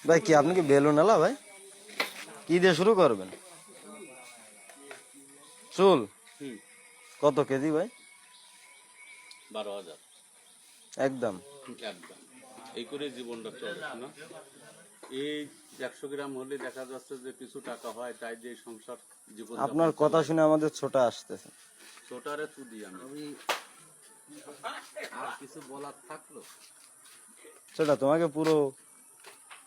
ভাই কি আপনি কি বেলুন আলা ভাই কি দিয়ে শুরু করবেন? চুল কত কেজি ভাই? 12,000 একদম একদম। এই করে জীবনটা চলে না। এই 100 গ্রাম হলে দেখা যাচ্ছে যে কিছু টাকা হয়, তাই যে সংসার জীবন। আপনার কথা শুনে আমাদের ছোট আসতেছে। ছোটারে চুদি আমি আর কিছু বলার থাকলো? ছোট তোমাকে পুরো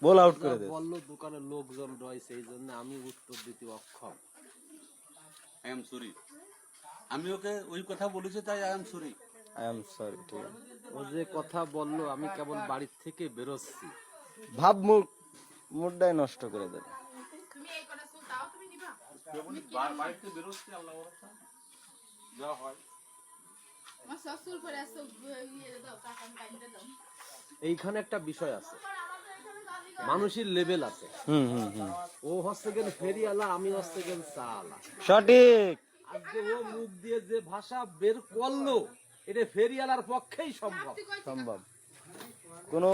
বল আউট করে দে। বললো দোকানে লোকজন রয়েছে, এই জন্য আমি উত্তর দিতে অক্ষম। I am sorry. আমি ওকে ওই কথা বলেছি, তাই I am sorry. I am sorry. ঠিক আছে, ও যে কথা বললো আমি কেবল বাড়ির থেকে বেরোচ্ছি, ভাব মুডটাই নষ্ট করে দেবে। বাড়িতে বেরোচ্ছি, আল্লাহ ভরসা যা হয়। এইখানে একটা বিষয় আছে, মানুষের লেভেল আছে। ও হচ্ছে গেল ফেরিওয়ালা, আমি হচ্ছে গেল চালা। সঠিক। আজকে ও মুখ দিয়ে যে ভাষা বের করলো, এটা ফেরিওয়ালার পক্ষেই সম্ভব। সম্ভব কোনো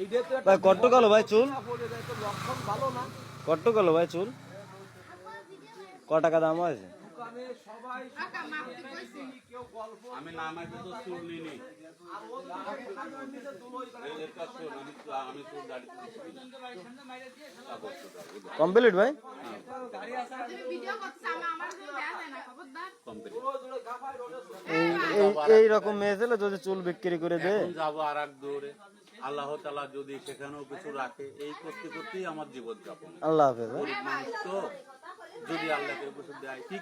এইটা তো ভাই কট্ট কালো ভাই চুল লক্ষণ ভালো না। কট্ট কালো ভাই চুল ক টাকা দাম আছে? দোকানে সবাই কেউ গল্প, আমি নাম আছে তো চুল নিনি। আমি চুল দাড়ি কমপ্লিট ভাই। এই রকম মেয়ে ছেলে যদি চুল বিক্রি করে দে, যাবো আর এক দৌড়ে। আল্লাহ তাআলা যদি সেখানেও কিছু রাখে, এই করতে করতেই আমার জীবন যাপন। আল্লাহ হাফেজ। তো যদি আল্লাহকে কিছু দেয়, কি